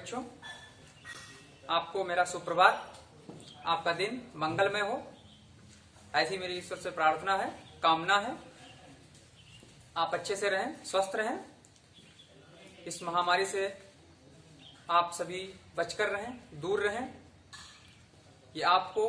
बच्चों, आपको मेरा सुप्रभात। आपका दिन मंगलमय हो, ऐसी मेरी ईश्वर से प्रार्थना है, कामना है। आप अच्छे से रहें, स्वस्थ रहें, इस महामारी से आप सभी बचकर रहें, दूर रहें। ये आपको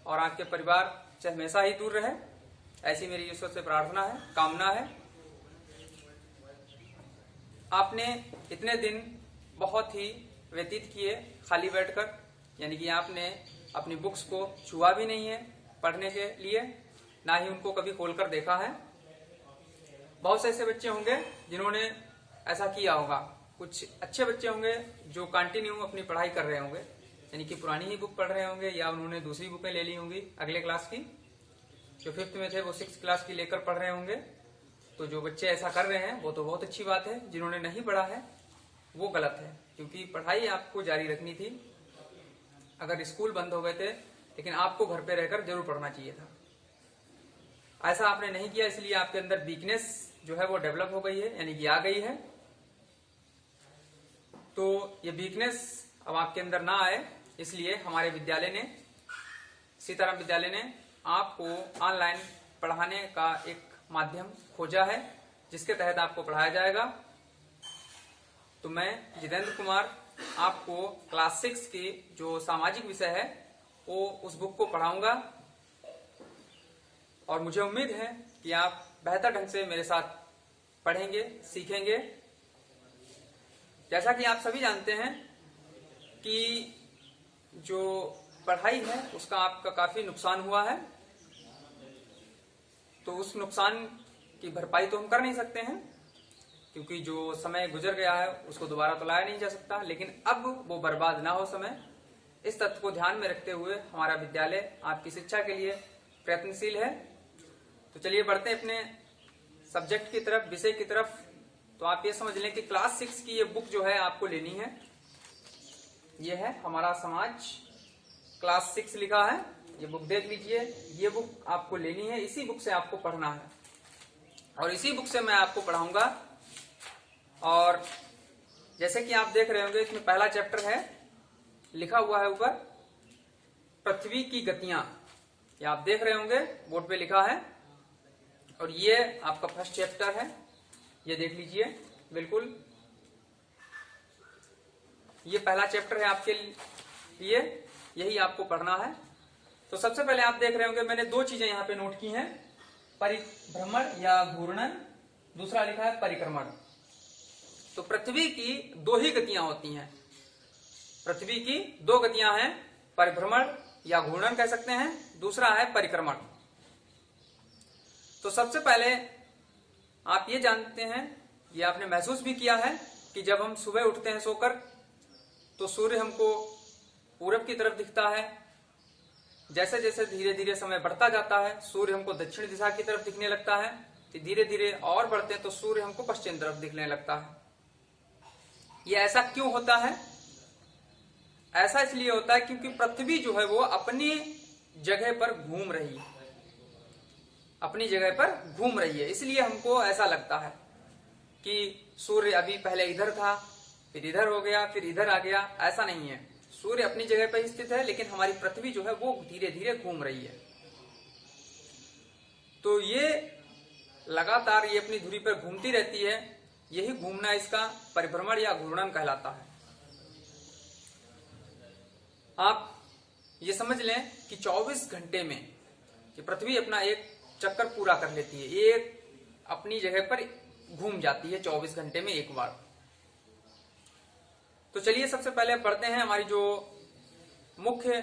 और आपके परिवार से हमेशा ही दूर रहे, ऐसी मेरी ईश्वर से प्रार्थना है, कामना है। आपने इतने दिन बहुत ही व्यतीत किए खाली बैठकर, यानी कि आपने अपनी बुक्स को छुआ भी नहीं है पढ़ने के लिए, ना ही उनको कभी खोलकर देखा है। बहुत से ऐसे बच्चे होंगे जिन्होंने ऐसा किया होगा। कुछ अच्छे बच्चे होंगे जो कंटिन्यू अपनी पढ़ाई कर रहे होंगे, यानी कि पुरानी ही बुक पढ़ रहे होंगे, या उन्होंने दूसरी बुकें ले ली होंगी अगले क्लास की। जो 5th में थे वो 6th क्लास की लेकर पढ़ रहे होंगे। तो जो बच्चे ऐसा कर रहे हैं वो तो बहुत अच्छी बात है। जिन्होंने नहीं पढ़ा है वो गलत है, क्योंकि पढ़ाई आपको जारी रखनी थी। अगर स्कूल बंद हो गए थे, लेकिन आपको घर पे रहकर जरूर पढ़ना चाहिए था। ऐसा आपने नहीं किया, इसलिए आपके अंदर वीकनेस जो है वो डेवलप हो गई है, यानी कि आ गई है। तो ये वीकनेस अब आपके अंदर ना आए, इसलिए हमारे विद्यालय ने, सीताराम विद्यालय ने आपको ऑनलाइन पढ़ाने का एक माध्यम खोजा है, जिसके तहत आपको पढ़ाया जाएगा। तो मैं जितेंद्र कुमार आपको क्लास 6 की जो सामाजिक विषय है वो उस बुक को पढ़ाऊंगा, और मुझे उम्मीद है कि आप बेहतर ढंग से मेरे साथ पढ़ेंगे, सीखेंगे। जैसा कि आप सभी जानते हैं कि जो पढ़ाई है उसका आपका काफी नुकसान हुआ है, तो उस नुकसान की भरपाई तो हम कर नहीं सकते हैं, क्योंकि जो समय गुजर गया है उसको दोबारा तो लाया नहीं जा सकता। लेकिन अब वो बर्बाद ना हो समय, इस तथ्य को ध्यान में रखते हुए हमारा विद्यालय आपकी शिक्षा के लिए प्रयत्नशील है। तो चलिए बढ़ते हैं अपने सब्जेक्ट की तरफ, विषय की तरफ। तो आप ये समझ लें कि क्लास 6 की ये बुक जो है आपको लेनी है। ये है हमारा समाज, क्लास 6 लिखा है, ये बुक देख लीजिए। ये बुक आपको लेनी है, इसी बुक से आपको पढ़ना है, और इसी बुक से मैं आपको पढ़ाऊंगा। और जैसे कि आप देख रहे होंगे, इसमें पहला चैप्टर है, लिखा हुआ है ऊपर पृथ्वी की गतियां। ये आप देख रहे होंगे बोर्ड पे लिखा है, और ये आपका फर्स्ट चैप्टर है, ये देख लीजिए। बिल्कुल ये पहला चैप्टर है आपके लिए, यही आपको पढ़ना है। तो सबसे पहले आप देख रहे होंगे मैंने दो चीजें यहाँ पे नोट की हैं, परिभ्रमण या घूर्णन, दूसरा लिखा है परिक्रमण। तो पृथ्वी की दो ही गतियां होती हैं, पृथ्वी की दो गतियां हैं, परिभ्रमण या घूर्णन कह सकते हैं, दूसरा है परिक्रमण। तो सबसे पहले आप ये जानते हैं, ये आपने महसूस भी किया है कि जब हम सुबह उठते हैं सोकर, तो सूर्य हमको पूरब की तरफ दिखता है। जैसे जैसे धीरे धीरे समय बढ़ता जाता है, सूर्य हमको दक्षिण दिशा की तरफ दिखने लगता है। धीरे धीरे और बढ़ते हैं तो सूर्य हमको पश्चिम तरफ दिखने लगता है। ये ऐसा क्यों होता है? ऐसा इसलिए होता है क्योंकि पृथ्वी जो है वो अपनी जगह पर घूम रही है, अपनी जगह पर घूम रही है। इसलिए हमको ऐसा लगता है कि सूर्य अभी पहले इधर था, फिर इधर हो गया, फिर इधर आ गया। ऐसा नहीं है, सूर्य अपनी जगह पर स्थित है, लेकिन हमारी पृथ्वी जो है वो धीरे धीरे घूम रही है। तो ये लगातार ये अपनी धुरी पर घूमती रहती है, यही घूमना इसका परिभ्रमण या घूर्णन कहलाता है। आप ये समझ लें कि 24 घंटे में कि पृथ्वी अपना एक चक्कर पूरा कर लेती है, ये अपनी जगह पर घूम जाती है 24 घंटे में एक बार। तो चलिए सबसे पहले पढ़ते हैं, हमारी जो मुख्य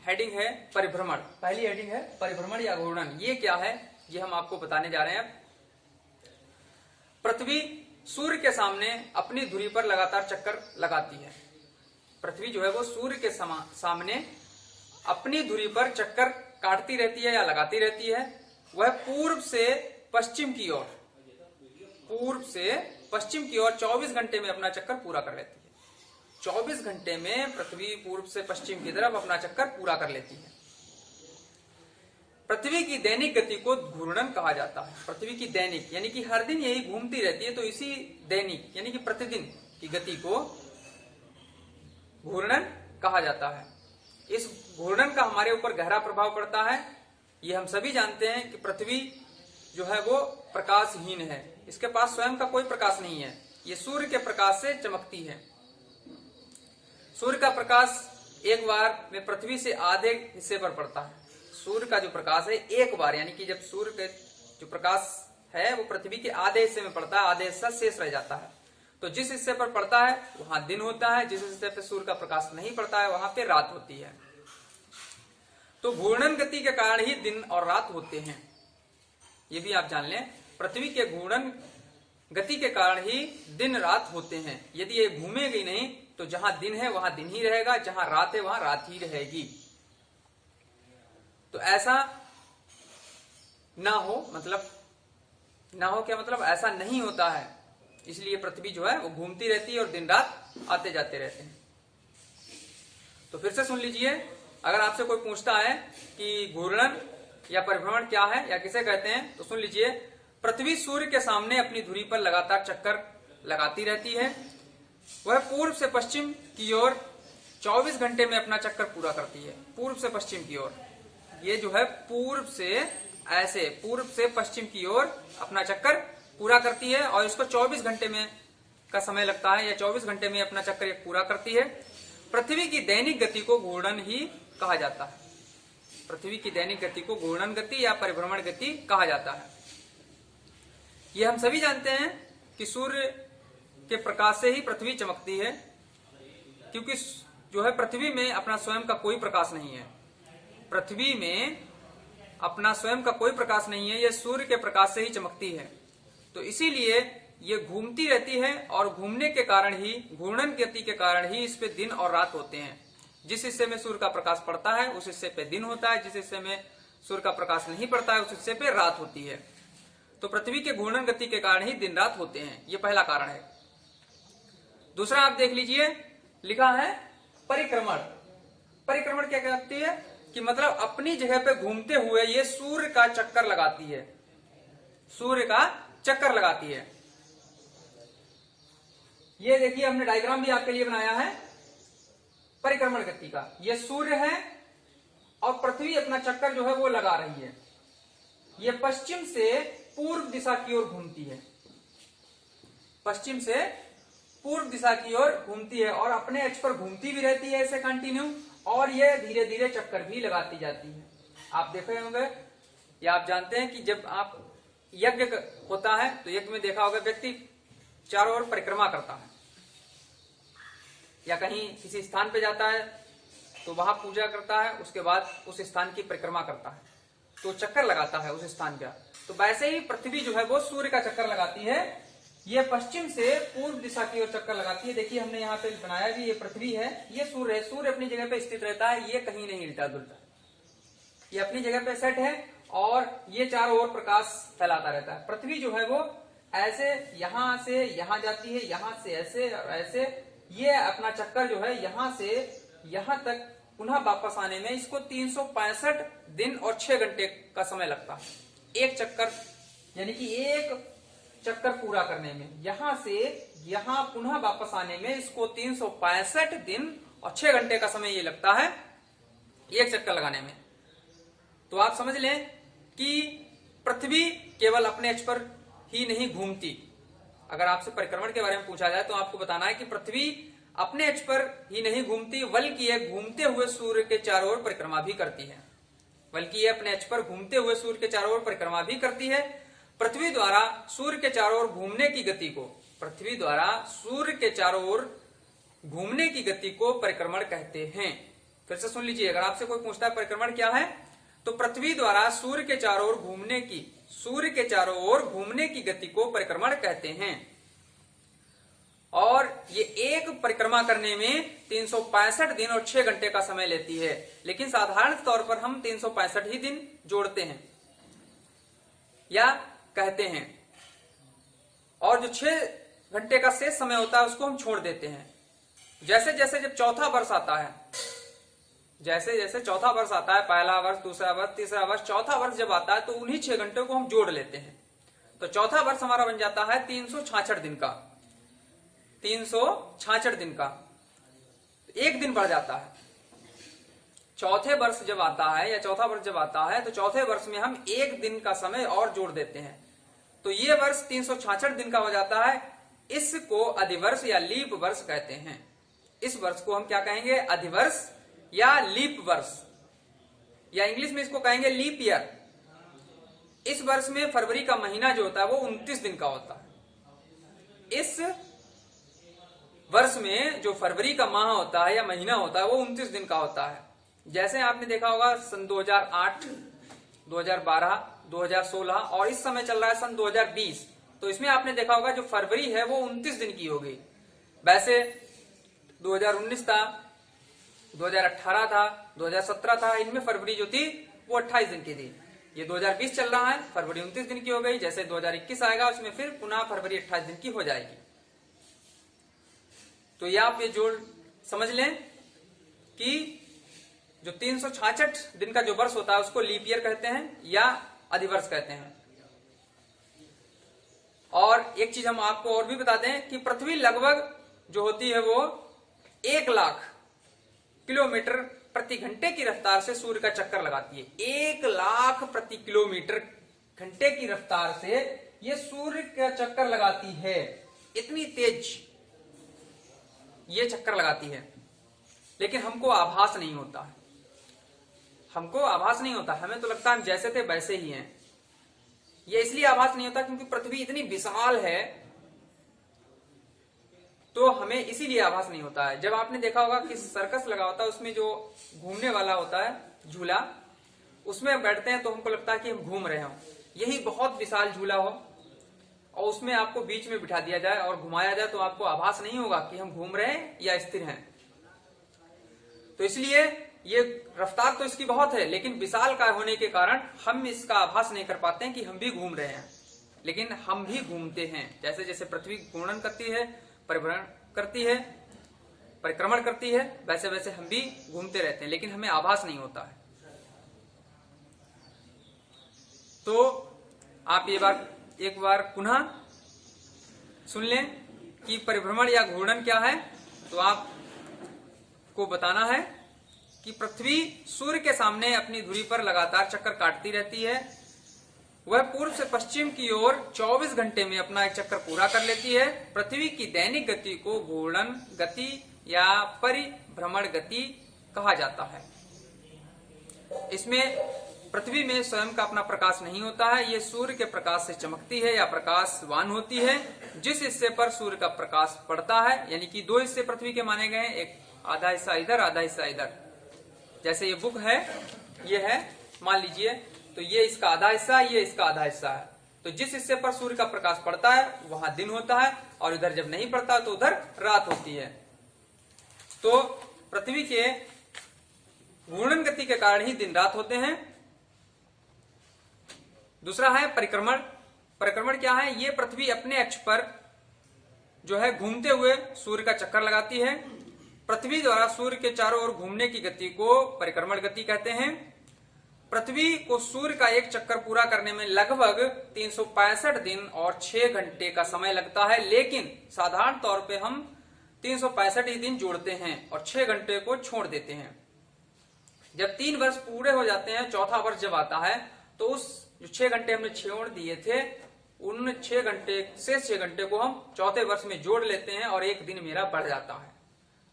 हेडिंग है परिभ्रमण। पहली हेडिंग है परिभ्रमण या घूर्णन। ये क्या है ये हम आपको बताने जा रहे हैं। पृथ्वी सूर्य के सामने अपनी धुरी पर लगातार चक्कर लगाती है। पृथ्वी जो है वो सूर्य के सामने अपनी धुरी पर चक्कर काटती रहती है या लगाती रहती है। वह पूर्व से पश्चिम की ओर, पूर्व से पश्चिम की ओर 24 घंटे में अपना चक्कर पूरा कर लेती है। 24 घंटे में पृथ्वी पूर्व से पश्चिम की तरफ अपना चक्कर पूरा कर लेती है। पृथ्वी की दैनिक गति को घूर्णन कहा जाता है। पृथ्वी की दैनिक यानी कि हर दिन यही घूमती रहती है, तो इसी दैनिक यानी कि प्रतिदिन की गति को घूर्णन कहा जाता है। इस घूर्णन का हमारे ऊपर गहरा प्रभाव पड़ता है। ये हम सभी जानते हैं कि पृथ्वी जो है वो प्रकाशहीन है, इसके पास स्वयं का कोई प्रकाश नहीं है, ये सूर्य के प्रकाश से चमकती है। सूर्य का प्रकाश एक बार में पृथ्वी से आधे हिस्से पर पड़ता है। सूर्य का जो प्रकाश है एक बार, यानी कि जब सूर्य के जो प्रकाश है वो पृथ्वी के आधे हिस्से में पड़ता है, आधे हिस्सा शेष रह जाता है। तो जिस हिस्से पर पड़ता है वहां दिन होता है, जिस हिस्से पर सूर्य का प्रकाश नहीं पड़ता है वहां पे रात होती है। तो घूर्णन गति के कारण ही दिन और रात होते हैं, ये भी आप जान लें। पृथ्वी के घूर्णन गति के कारण ही दिन रात होते हैं। यदि ये घूमेगी नहीं तो जहां दिन है वहां दिन ही रहेगा, जहां रात है वहां रात ही रहेगी। तो ऐसा ना हो, मतलब ना हो क्या मतलब, ऐसा नहीं होता है। इसलिए पृथ्वी जो है वो घूमती रहती है और दिन रात आते जाते रहते हैं। तो फिर से सुन लीजिए, अगर आपसे कोई पूछता है कि घूर्णन या परिभ्रमण क्या है या किसे कहते हैं, तो सुन लीजिए, पृथ्वी सूर्य के सामने अपनी धुरी पर लगातार चक्कर लगाती रहती है। वह पूर्व से पश्चिम की ओर 24 घंटे में अपना चक्कर पूरा करती है। पूर्व से पश्चिम की ओर, ये जो है पूर्व से पश्चिम की ओर अपना चक्कर पूरा करती है और इसको 24 घंटे में का समय लगता है, या 24 घंटे में अपना चक्कर ये पूरा करती है। पृथ्वी की दैनिक गति को घूर्णन ही कहा जाता है। पृथ्वी की दैनिक गति को घूर्णन गति या परिभ्रमण गति कहा जाता है। ये हम सभी जानते हैं कि सूर्य के प्रकाश से ही पृथ्वी चमकती है, क्योंकि जो है पृथ्वी में अपना स्वयं का कोई प्रकाश नहीं है। पृथ्वी में अपना स्वयं का कोई प्रकाश नहीं है, यह सूर्य के प्रकाश से ही चमकती है। तो इसीलिए ये घूमती रहती है और घूमने के कारण ही, घूर्णन गति के कारण ही इस पे दिन और रात होते हैं। जिस हिस्से में सूर्य का प्रकाश पड़ता है उस हिस्से पे दिन होता है, जिस हिस्से में सूर्य का प्रकाश नहीं पड़ता है उस हिस्से पे रात होती है। तो पृथ्वी के घूर्णन गति के कारण ही दिन रात होते हैं, ये पहला कारण है। दूसरा आप देख लीजिए, लिखा है परिक्रमण। परिक्रमण क्या कहती है कि मतलब अपनी जगह पे घूमते हुए ये सूर्य का चक्कर लगाती है, सूर्य का चक्कर लगाती है। ये देखिए हमने डायग्राम भी आपके लिए बनाया है परिक्रमण गति का। ये सूर्य है और पृथ्वी अपना चक्कर जो है वो लगा रही है। ये पश्चिम से पूर्व दिशा की ओर घूमती है, पश्चिम से पूर्व दिशा की ओर घूमती है और अपने अक्ष पर घूमती भी रहती है ऐसे कंटिन्यू, और ये धीरे धीरे चक्कर भी लगाती जाती है। आप देखे होंगे या आप जानते हैं कि जब आप यज्ञ होता है तो यज्ञ में देखा होगा व्यक्ति चारों ओर परिक्रमा करता है, या कहीं किसी स्थान पे जाता है तो वहां पूजा करता है, उसके बाद उस स्थान की परिक्रमा करता है तो चक्कर लगाता है उस स्थान का। तो वैसे ही पृथ्वी जो है वो सूर्य का चक्कर लगाती है। ये पश्चिम से पूर्व दिशा की ओर चक्कर लगाती है। देखिए हमने यहाँ पे बनाया भी, ये पृथ्वी है, ये सूर्य है, सूर्य अपनी जगह पे स्थित रहता है, ये कहीं नहीं हिलता डुलता, ये अपनी जगह पे सेट है और ये चारों ओर प्रकाश फैलाता रहता है। पृथ्वी जो है वो ऐसे यहां से यहां जाती है, यहां से ऐसे और ऐसे, ये अपना चक्कर जो है यहां से यहां तक पुनः वापस आने में इसको 365 दिन और 6 घंटे का समय लगता है। एक चक्कर यानी कि एक चक्कर पूरा करने में, यहां से यहां पुनः वापस आने में इसको 365 दिन और 6 घंटे का समय ये लगता है एक चक्कर लगाने में। तो आप समझ लें कि पृथ्वी केवल अपने अक्ष पर ही नहीं घूमती। अगर आपसे परिक्रमण के बारे में पूछा जाए तो आपको बताना है कि पृथ्वी अपने अक्ष पर ही नहीं घूमती, बल्कि यह घूमते हुए सूर्य के चारों ओर परिक्रमा भी करती है, बल्कि यह अपने अक्ष पर घूमते हुए सूर्य के चारों ओर परिक्रमा भी करती है। पृथ्वी द्वारा सूर्य के चारों ओर घूमने की गति को, पृथ्वी द्वारा सूर्य के चारों ओर घूमने की गति को परिक्रमण कहते हैं। फिर से सुन लीजिए, अगर आपसे कोई पूछता है परिक्रमण क्या है, तो पृथ्वी द्वारा सूर्य के चारों ओर घूमने की गति को परिक्रमण कहते हैं। और ये एक परिक्रमा करने में 365 दिन और 6 घंटे का समय लेती है, लेकिन साधारण तौर पर हम 365 ही दिन जोड़ते हैं या कहते हैं, और जो 6 घंटे का शेष समय होता है उसको हम छोड़ देते हैं। जैसे जैसे जब चौथा वर्ष आता है, जैसे जैसे चौथा वर्ष आता है, पहला वर्ष, दूसरा वर्ष, तीसरा वर्ष, चौथा वर्ष जब आता है तो उन्हीं 6 घंटों को हम जोड़ लेते हैं। तो चौथा वर्ष हमारा बन जाता है 366 दिन का, 366 दिन का। एक दिन बढ़ जाता है। चौथे वर्ष जब आता है या चौथा वर्ष जब आता है तो चौथे वर्ष में हम एक दिन का समय और जोड़ देते हैं, तो ये वर्ष 366 दिन का हो जाता है। इसको अधिवर्ष या लीप वर्ष कहते हैं। इस वर्ष को हम क्या कहेंगे? अधिवर्ष या लीप वर्ष, या इंग्लिश में इसको कहेंगे लीप ईयर। इस वर्ष में फरवरी का महीना जो होता है वो 29 दिन का होता है। इस वर्ष में जो फरवरी का माह होता है या महीना होता है वो 29 दिन का होता है। जैसे आपने देखा होगा सन 2008, 2012, 2016 और इस समय चल रहा है सन 2020, तो इसमें आपने देखा होगा जो फरवरी है वो 29 दिन की होगी। वैसे 2019 था, 2018 था, 2017 था, इनमें फरवरी जो थी वो 28 दिन की थी। ये 2020 चल रहा है, फरवरी 29 दिन की हो गई। जैसे 2021 आएगा उसमें फिर पुनः फरवरी 28 दिन की हो जाएगी। तो ये आप ये जोड़ समझ लें कि जो 366 दिन का जो वर्ष होता है उसको लीप ईयर कहते हैं या अधिवर्ष कहते हैं। और एक चीज हम आपको और भी बता दें कि पृथ्वी लगभग जो होती है वो 1 लाख किलोमीटर प्रति घंटे की रफ्तार से सूर्य का चक्कर लगाती है। 1 लाख प्रति किलोमीटर घंटे की रफ्तार से ये सूर्य का चक्कर लगाती है। इतनी तेज ये चक्कर लगाती है, लेकिन हमको आभास नहीं होता है। हमको आभास नहीं होता, हमें तो लगता है हम जैसे थे वैसे ही हैं। ये इसलिए आभास नहीं होता क्योंकि पृथ्वी इतनी विशाल है, तो हमें इसीलिए आभास नहीं होता है। जब आपने देखा होगा कि सर्कस लगा होता है, उसमें जो घूमने वाला होता है झूला, उसमें बैठते हैं तो हमको लगता है कि हम घूम रहे हो। यही बहुत विशाल झूला हो और उसमें आपको बीच में बिठा दिया जाए और घुमाया जाए तो आपको आभास नहीं होगा कि हम घूम रहे हैं या स्थिर हैं। तो इसलिए ये रफ्तार तो इसकी बहुत है, लेकिन विशाल काय होने के कारण हम इसका आभास नहीं कर पाते हैं कि हम भी घूम रहे हैं, लेकिन हम भी घूमते हैं। जैसे जैसे पृथ्वी घूर्णन करती है, परिभ्रमण करती है, परिक्रमण करती है, वैसे वैसे हम भी घूमते रहते हैं, लेकिन हमें आभास नहीं होता है। तो आप ये बात एक बार पुनः सुन लें कि परिभ्रमण या घूर्णन क्या है। तो आपको बताना है कि पृथ्वी सूर्य के सामने अपनी धुरी पर लगातार चक्कर काटती रहती है। वह पूर्व से पश्चिम की ओर 24 घंटे में अपना एक चक्कर पूरा कर लेती है। पृथ्वी की दैनिक गति को घूर्णन गति या परिभ्रमण गति कहा जाता है। इसमें पृथ्वी में स्वयं का अपना प्रकाश नहीं होता है, ये सूर्य के प्रकाश से चमकती है या प्रकाशवान होती है। जिस हिस्से पर सूर्य का प्रकाश पड़ता है, यानी कि 2 हिस्से पृथ्वी के माने गए हैं, एक आधा हिस्सा इधर, आधा हिस्सा इधर। जैसे ये बुक है, ये है मान लीजिए, तो ये इसका आधा हिस्सा, ये इसका आधा हिस्सा है। तो जिस हिस्से पर सूर्य का प्रकाश पड़ता है वहां दिन होता है, और इधर जब नहीं पड़ता तो उधर रात होती है। तो पृथ्वी के घूर्णन गति के कारण ही दिन रात होते हैं। दूसरा है परिक्रमण। परिक्रमण क्या है? ये पृथ्वी अपने अक्ष पर जो है घूमते हुए सूर्य का चक्कर लगाती है। पृथ्वी द्वारा सूर्य के चारों ओर घूमने की गति को परिक्रमण गति कहते हैं। पृथ्वी को सूर्य का एक चक्कर पूरा करने में लगभग 365 दिन और 6 घंटे का समय लगता है, लेकिन साधारण तौर पे हम 365 ही दिन जोड़ते हैं और 6 घंटे को छोड़ देते हैं। जब 3 वर्ष पूरे हो जाते हैं, चौथा वर्ष जब आता है, तो उस जो 6 घंटे हमने छोड़ दिए थे, उन 6 घंटे से 6 घंटे को हम चौथे वर्ष में जोड़ लेते हैं और एक दिन मेरा बढ़ जाता है।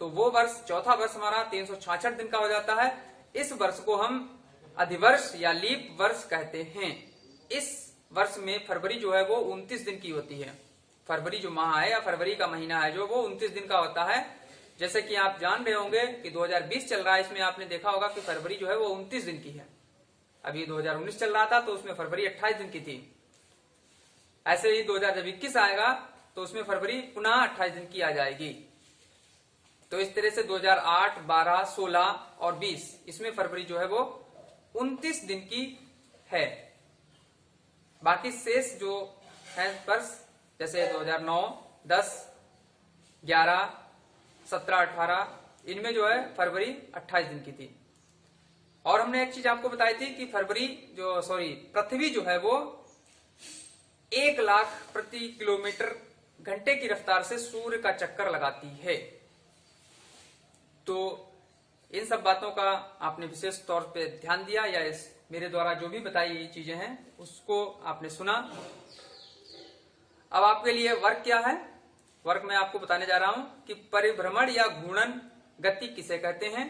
तो वो वर्ष, चौथा वर्ष हमारा 366 दिन का हो जाता है। इस वर्ष को हम अधिवर्ष या लीप वर्ष कहते हैं। इस वर्ष में फरवरी जो है वो 29 दिन की होती है। फरवरी जो माह है या फरवरी का महीना है जो, वो 29 दिन का होता है। जैसे कि आप जान रहे होंगे कि 2020 चल रहा है, इसमें आपने देखा होगा कि फरवरी जो है वो 29 दिन की है। अभी 2019 चल रहा था तो उसमें फरवरी 28 दिन की थी। ऐसे ही 2021 आएगा तो उसमें फरवरी पुनः 28 दिन की आ जाएगी। तो इस तरह से 2008, 12, 16 और 20 इसमें फरवरी जो है वो 29 दिन की है। बाकी शेष जो है वर्ष, जैसे 2009, 10, 11, 17, 18, इनमें जो है फरवरी 28 दिन की थी। और हमने एक चीज आपको बताई थी कि पृथ्वी जो है वो 1 लाख प्रति किलोमीटर घंटे की रफ्तार से सूर्य का चक्कर लगाती है। तो इन सब बातों का आपने विशेष तौर पे ध्यान दिया, या इस मेरे द्वारा जो भी बताई गई चीजें हैं उसको आपने सुना। अब आपके लिए वर्क क्या है, वर्क मैं आपको बताने जा रहा हूं कि परिभ्रमण या घूर्णन गति किसे कहते हैं।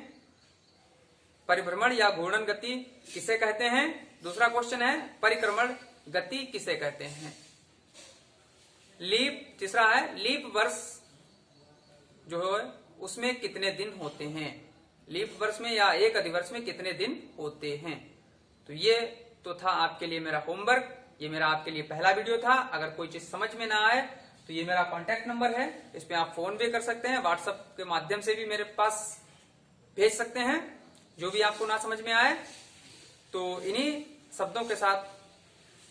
परिभ्रमण या घूर्णन गति किसे कहते हैं। दूसरा क्वेश्चन है परिक्रमण गति किसे कहते हैं। लीप, तीसरा है लीप वर्ष जो है उसमें कितने दिन होते हैं। लीप वर्ष में या एक अधिवर्ष में कितने दिन होते हैं। तो ये तो था आपके लिए मेरा होमवर्क, ये मेरा आपके लिए पहला वीडियो था। अगर कोई चीज समझ में ना आए तो ये मेरा कांटेक्ट नंबर है, इस पे आप फोन भी कर सकते हैं, व्हाट्सएप के माध्यम से भी मेरे पास भेज सकते हैं जो भी आपको ना समझ में आए। तो इन्हीं शब्दों के साथ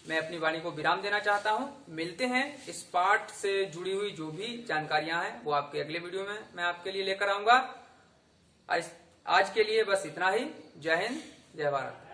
मैं अपनी वाणी को विराम देना चाहता हूं। मिलते हैं इस पाठ से जुड़ी हुई जो भी जानकारियां हैं वो आपके अगले वीडियो में मैं आपके लिए लेकर आऊंगा। आज के लिए बस इतना ही। जय हिंद, जय भारत।